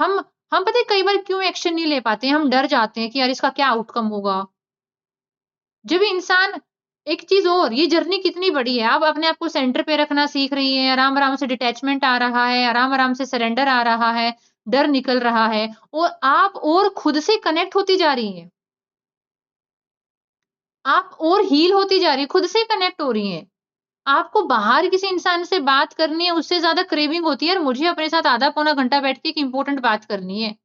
हम हम पता है कई बार क्यों एक्शन नहीं ले पाते हैं, हम डर जाते हैं कि यार इसका क्या आउटकम होगा? जब इंसान एक चीज़ और, ये जर्नी कितनी बड़ी है। आप अपने आप को सेंटर पे रखना सीख रही हैं, आराम-आराम से डिटैचमेंट आ रहा है, आराम-आराम से सरेंडर आ रहा है, डर निकल रहा है और आप और खुद से कनेक्ट होती जा रही हैं। आप और हील होती जा रही हैं, खुद से कनेक्ट हो रही हैं। आपको बाहर किसी इंसान से बात करनी है, उससे ज़्यादा क्रेविंग होती है यार मुझे अपने साथ आधा पौना घंटा बैठ के एक इम्पोर्टेंट बात करनी है।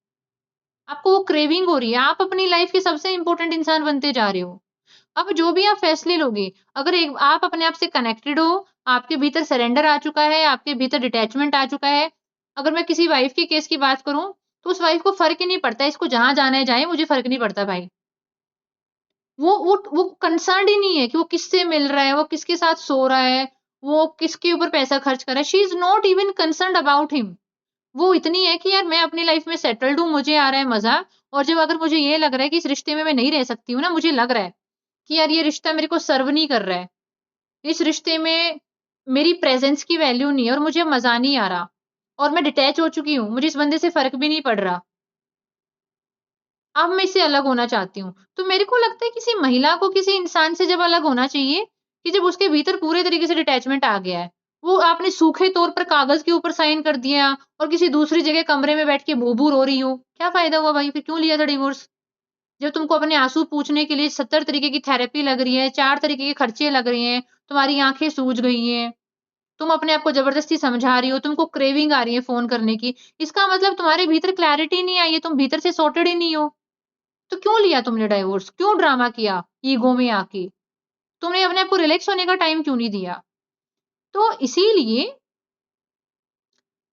आपको वो क्रेविंग हो रही है, आप अपनी लाइफ़ के सबसे इम्पोर्टेंट इंसान बनते जा रहे हो। अब जो भी आप फैसले लोगे, अगर एक आप अपने आप से कनेक्टेड हो, आपके भीतर सरेंडर आ चुका है, आपके भीतर डिटैचमेंट आ चुका है। अगर मैं किसी वाइफ़ के केस की बात करूँ, तो उस वाइफ़ को फ़र्क ही नहीं पड़ता, इसको जहाँ जाना है जाए, मुझे फ़र्क नहीं पड़ता भाई। वो कंसर्न्ड ही नहीं है कि वो किससे मिल रहा है, वो किसके साथ सो रहा है, वो किसके ऊपर पैसा खर्च कर रहा है। She is not even concerned about him. वो इतनी है कि यार मैं अपनी लाइफ़ में सेटल्ड हूँ, मुझे आ रहा है मज़ा और जब अगर मुझे ये लग रहा है कि इस रिश्ते में मैं नहीं रह सकती हूँ ना, मुझे लग रहा है कि यार ये रिश्ता मेरे को सर्व नहीं कर रहा है। इस रिश्ते में मेरी प्रेज़ेंस की वैल्यू नहीं है और मुझे मज़ा नहीं आ रहा और मैं डिटैच हो चुकी हूँ, मुझे इस बंदे से फ़र्क भी नहीं पड़ रहा। अब मैं इससे अलग होना चाहती हूँ। तो मेरे को लगता है किसी महिला को किसी इंसान से जब अलग होना चाहिए, कि जब उसके भीतर पूरे तरीके से डिटैचमेंट आ गया है। वो आपने सूखे तौर पर कागज़ के ऊपर साइन कर दिया और किसी दूसरी जगह कमरे में बैठ के भू-भू रो रही हो। क्या फ़ायदा हुआ भाई? फिर क्यों लिया था डिवोर्स? जब तुमको अपने आँसू पूछने के लिए 70 तरीके की थेरेपी लग रही है, 4 तरीके के खर्चे लग रहे हैं, तुम्हारी आँखें सूज गई हैं, तुम अपने आप को ज़बरदस्ती समझा रही हो, तुमको क्रेविंग आ रही है फ़ोन करने की। इसका मतलब तुम्हारे भीतर क्लैरिटी नहीं आई है, तुम भीतर से सॉर्टेड ही नहीं हो। तो क्यों लिया तुमने डाइवोर्स? क्यों ड्रामा किया ईगो में आके? तुमने अपने आप को रिलैक्स होने का टाइम क्यों नहीं दिया? तो इसीलिए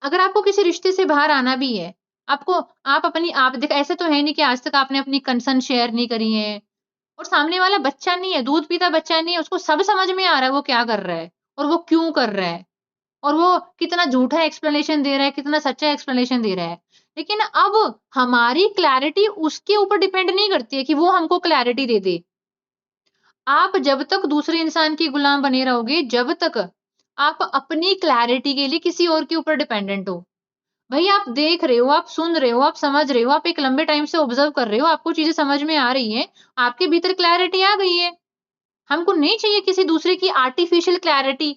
अगर आपको किसी रिश्ते से बाहर आना भी है, आपको आप देखो ऐसा तो है नहीं कि आज तक आपने अपनी कंसर्न शेयर नहीं करी है और सामने वाला बच्चा नहीं है, दूध पीता बच्चा नहीं है, उसको सब समझ में आ रहा है वो क्या कर रहा है और वो क्यों कर रहा है और वो कितना झूठा एक्सप्लेनेशन दे रहा है, कितना सच्चा एक्सप्लेनेशन दे रहा है। लेकिन अब हमारी क्लैरिटी उसके ऊपर डिपेंड नहीं करती है कि वो हमको क्लैरिटी दे दे। आप जब तक दूसरे इंसान की गुलाम बने रहोगे, जब तक आप अपनी क्लैरिटी के लिए किसी और के ऊपर डिपेंडेंट हो। भई आप देख रहे हो, आप सुन रहे हो, आप समझ रहे हो, आप एक लंबे टाइम से ऑब्ज़र्व कर रहे हो, आपको चीज़ें समझ में आ रही हैं, आपके भीतर क्लैरिटी आ गई है। हमको नहीं चाहिए किसी दूसरे की आर्टिफ़िशियल क्लैरिटी।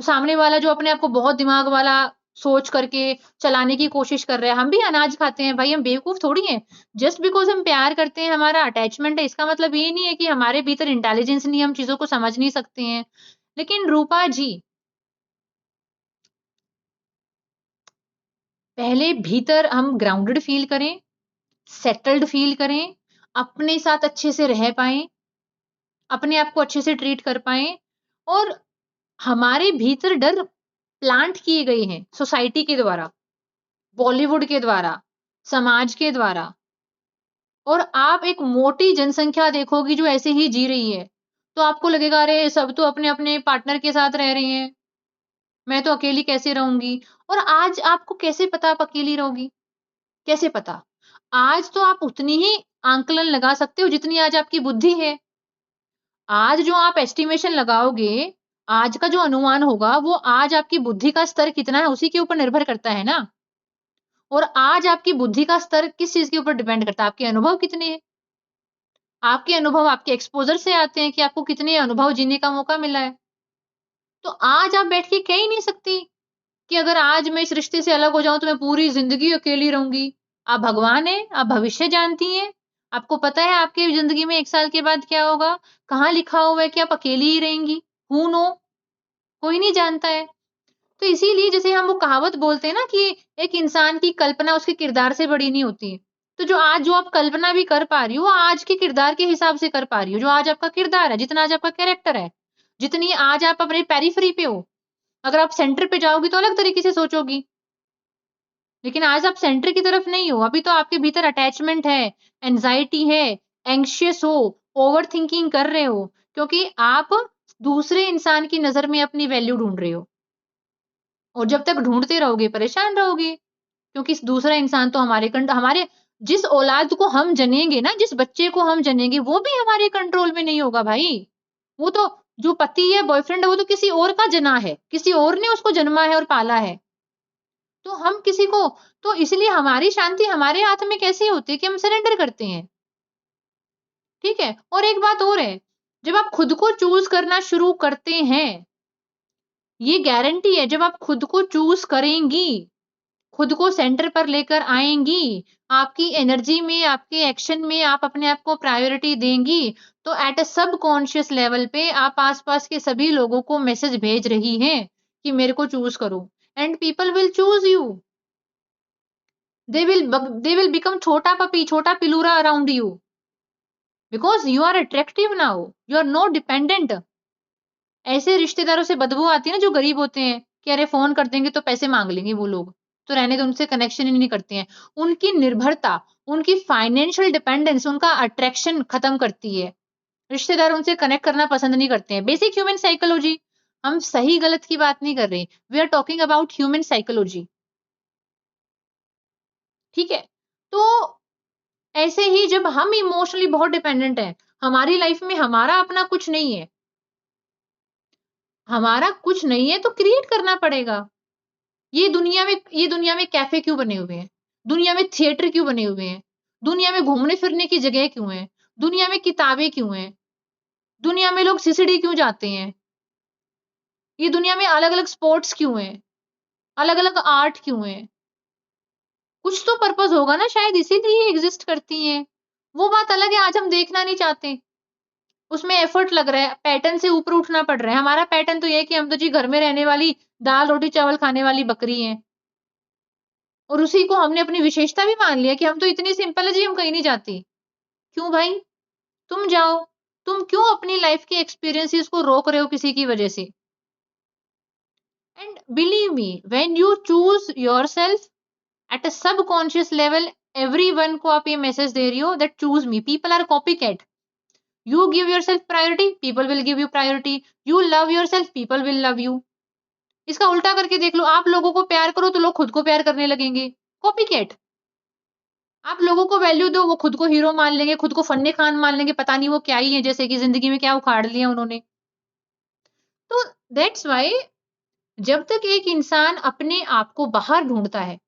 सामने वाला जो अपने आप को बहुत दिमाग वाला सोच करके चलाने की कोशिश कर रहा है, हम भी अनाज खाते हैं, भाई हम बेवकूफ़ थोड़ी हैं। जस्ट बिकॉज़ हम प्यार करते हैं, हमारा अटैचमेंट है, इसका मतलब ये नहीं है कि हमारे भीतर इंटेलिजेंस नहीं है, हम चीज़ों को समझ नहीं सकते हैं। लेकिन रूपा जी, पहले भीतर हम ग्राउंडेड फ़ील करें, सेटल्ड फ़ील करें, अपने साथ अच्छे से रह पाएँ, अपने आप को अच्छे से ट्रीट कर पाएँ और हमारे भीतर डर प्लांट किए गए हैं सोसाइटी के द्वारा, बॉलीवुड के द्वारा, समाज के द्वारा और आप एक मोटी जनसंख्या देखोगी जो ऐसे ही जी रही है, तो आपको लगेगा अरे सब तो अपने-अपने पार्टनर के साथ रह रहे हैं, मैं तो अकेली कैसे रहूँगी? और आज आपको कैसे पता आप अकेली रहोगी? कैसे पता? आज तो आप उतनी ही आंकलन लगा सकते हो जितनी आज आपकी बुद्धि है। आज जो आप एस्टिमेशन लगाओगे, आज का जो अनुमान होगा, वो आज आपकी बुद्धि का स्तर कितना है, उसी के ऊपर निर्भर करता है ना। और आज आपकी बुद्धि का स्तर किस चीज़ के ऊपर डिपेंड करता है, आपके अनुभव कितने हैं। आपके अनुभव आपके एक्सपोज़र से आते हैं कि आपको कितने अनुभव जीने का मौका मिला है। तो आज आप बैठ के कह ही नहीं सकती कि अगर आज मैं इस रिश्ते से अलग हो जाऊँ, तो मैं पूरी ज़िंदगी अकेली रहूँगी। आप भगवान हैं, आप भविष्य जानती हैं। आपको पता है आपकी ज़िंदगी में 1 साल के बाद क्या होगा? कहाँ लिखा हुआ है कि आप अकेली ही रहेंगी? हू नो? कोई नहीं जानता है। तो इसीलिए जैसे हम वो कहावत बोलते हैं ना कि एक इंसान की कल्पना उसके किरदार से बड़ी नहीं होती। तो जो आप कल्पना भी कर पा रही हो, वो आज के किरदार के हिसाब से कर पा रही हो। जो आज आपका किरदार है, जितना आज आपका कैरेक्टर है, जितनी आज आप अपने पेरिफेरी पे हो। अगर आप सेंटर पे जाओगी तो अलग तरीके से सोचोगी। लेकिन आज आप सेंटर की तरफ नहीं हो। अभी तो आपके भीतर अटैचमेंट है, एंग्ज़ायटी है, एंग्ज़ियस हो, ओवरथिंकिंग कर रहे हो, क्योंकि आप दूसरे इंसान की नज़र में अपनी वैल्यू ढूँढ रहे हो। और जब तक ढूँढते रहोगे, परेशान रहोगे। क्योंकि इस दूसरा इंसान तो हमारे जिस औलाद को हम जनेंगे ना, जिस बच्चे को हम जनेंगे, वो भी हमारे कंट्रोल में नहीं होगा भाई। वो तो जो पति है, बॉयफ्रेंड है, वो तो किसी और का जना है। किसी और ने उसको जन्मा है और पाला है। तो हम किसी को तो इसलिए हमारी शांति हमारे हाथ में कैसे होती है कि हम सरेंडर करते हैं। ठीक है? और एक बात और है, जब आप खुद को चूज़ करना शुरू करते हैं, ये गारंटी है जब आप खुद को चूज़ करेंगी, खुद को सेंटर पर लेकर आएँगी, आपकी एनर्जी में, आपके एक्शन में आप अपने आप को प्रायोरिटी देंगी, तो एट अ सबकॉन्शियस लेवल पे आप आस-पास के सभी लोगों को मैसेज भेज रही हैं कि मेरे को चूज़ करो and people will choose you. They will become छोटा पपी, छोटा पिलूरा around you because you are attractive now, you are not dependent. ऐसे रिश्तेदारों से बदबू आती है ना जो गरीब होते हैं कि अरे फ़ोन कर देंगे तो पैसे माँग लेंगे वो लोग, तो रहने दो उनसे कनेक्शन ही नहीं करते हैं। उनकी निर्भरता, उनकी फाइनेंशियल डिपेंडेंस, उनका अट्रैक्शन खत्म करती है। रिश्तेदार उनसे कनेक्ट करना पसंद नहीं करते हैं। बेसिक ह्यूमन साइकोलॉजी, हम सही गलत की बात नहीं कर रहे। We are talking about human psychology, ठीक है? तो ऐसे ही जब हम इमोशनली बहुत डिपेंडेंट हैं, हमारी लाइफ में हमारा अपना कुछ नहीं है, हमारा कुछ नहीं है तो क्रिएट करना पड़ेगा। ये दुनिया में कैफ़े क्यों बने हुए हैं? दुनिया में थिएटर क्यों बने हुए हैं? दुनिया में घूमने-फिरने की जगह क्यों है? दुनिया में किताबें क्यों हैं? दुनिया में लोग सिसड़ी क्यों जाते हैं? ये दुनिया में अलग-अलग स्पोर्ट्स क्यों हैं? अलग-अलग आर्ट क्यों है? कुछ तो पर्पज़ होगा ना शायद इसीलिए एग्ज़िस्ट करती हैं। वो बात अलग है आज हम देखना नहीं चाहते। उसमें एफ़र्ट लग रहा है, पैटर्न से ऊपर उठना पड़ रहा है। हमारा पैटर्न तो ये है कि हम तो जी घर में रहने वाली दाल, रोटी, चावल खाने वाली बकरी हैं। और उसी को हमने अपनी विशेषता भी मान लिया कि हम तो इतनी सिंपल है जी हम कहीं नहीं जाती। क्यों भाई? तुम जाओ। तुम क्यों अपनी लाइफ़ के एक्सपीरियंसेस को रोक रहे हो किसी की वज़ह से? And believe me when you choose yourself at a subconscious level everyone को आप ये मैसेज दे रही हो that choose me. People are copycat. You give yourself priority, people will give you priority. You love yourself, people will love you. इसका उल्टा करके देख लो, आप लोगों को प्यार करो तो लोग खुद को प्यार करने लगेंगे। कॉपीकैट। आप लोगों को वैल्यू दो, वो खुद को हीरो मान लेंगे, खुद को फन्ने खान मान लेंगे, पता नहीं वो क्या ही है, जैसे कि ज़िंदगी में क्या उखाड़ लिया उन्होंने। तो दैट्स व्हाई जब तक एक इंसान अपने आप को बाहर ढूँढता है,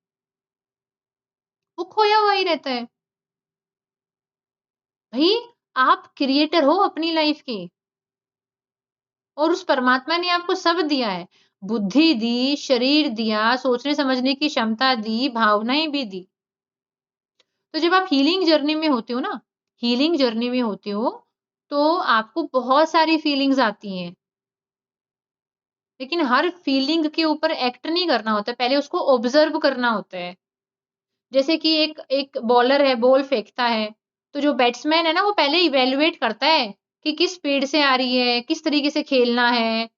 वो खोया हुआ ही रहता है। भई, आप क्रिएटर हो अपनी लाइफ़ के। और उस परमात्मा ने आपको सब दिया है। बुद्धि दी, शरीर दिया, सोचने-समझने की क्षमता दी, भावनाएँ भी दी। तो जब आप हीलिंग जर्नी में होते हो ना, हीलिंग जर्नी में होते हो, तो आपको बहुत सारी फीलिंग्स आती हैं। लेकिन हर फीलिंग के ऊपर एक्ट नहीं करना होता है, पहले उसको ऑब्ज़र्व करना होता है। जैसे कि एक एक बॉलर है, बॉल फेंकता है, तो जो बैट्समैन है ना, वो पहले इवैल्यूएट करता है कि किस स्पीड से आ रही है, किस तरीके से खेलना है।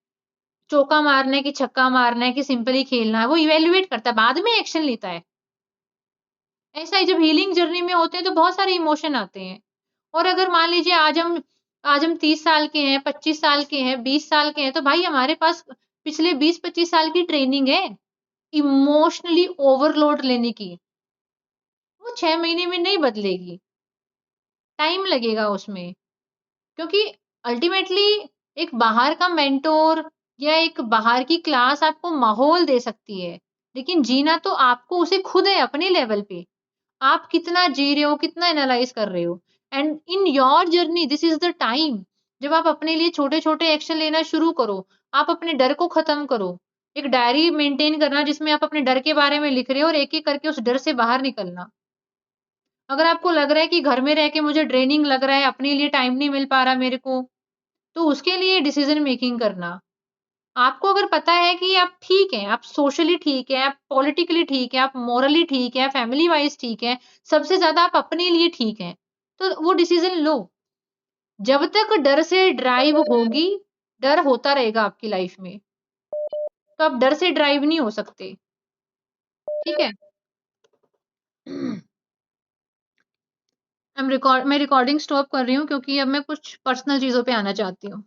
चौका मारना है कि छक्का मारना है कि सिंपली खेलना है, वो इवैल्यूएट करता है, बाद में एक्शन लेता है। ऐसा ही जब हीलिंग जर्नी में होते हैं तो बहुत सारे इमोशन आते हैं। और अगर मान लीजिए आज हम 30 साल के हैं, 25 साल के हैं, 20 साल के हैं, तो भाई हमारे पास पिछले 20-25 साल की ट्रेनिंग है, इमोशनली ओवरलोड लेने की। वो 6 महीने में नहीं बदलेगी, टाइम लगेगा उसमें। क्योंकि अल्टीमेटली एक बाहर का मेंटोर या एक बाहर की क्लास आपको माहौल दे सकती है, लेकिन जीना तो आपको उसे खुद है अपने लेवल पे। आप कितना जी रहे हो, कितना एनालाइज़ कर रहे हो and in your journey this is the time जब आप अपने लिए छोटे-छोटे एक्शन लेना शुरू करो। आप अपने डर को खत्म करो। एक डायरी मेंटेन करना जिसमें आप अपने डर के बारे में लिख रहे हो और एक-एक करके उस डर से बाहर निकलना। अगर आपको लग रहा है कि घर में रह के मुझे ड्रेनिंग लग रहा है, अपने लिए टाइम नहीं मिल पा रहा मेरे को, तो उसके लिए डिसीज़न मेकिंग करना। आपको अगर पता है कि आप ठीक हैं, आप सोशली ठीक हैं, आप पॉलिटिकली ठीक हैं, आप मॉरली ठीक हैं, फैमिली वाइज़ ठीक हैं, सबसे ज़्यादा आप अपने लिए ठीक हैं, तो वो डिसीज़न लो। जब तक डर से ड्राइव होगी, डर होता रहेगा आपकी लाइफ़ में, तो आप डर से ड्राइव नहीं हो सकते, ठीक है? मैं रिकॉर्डिंग स्टॉप कर रही हूँ क्योंकि अब मैं कुछ पर्सनल चीज़ों पे आना चाहती हूँ।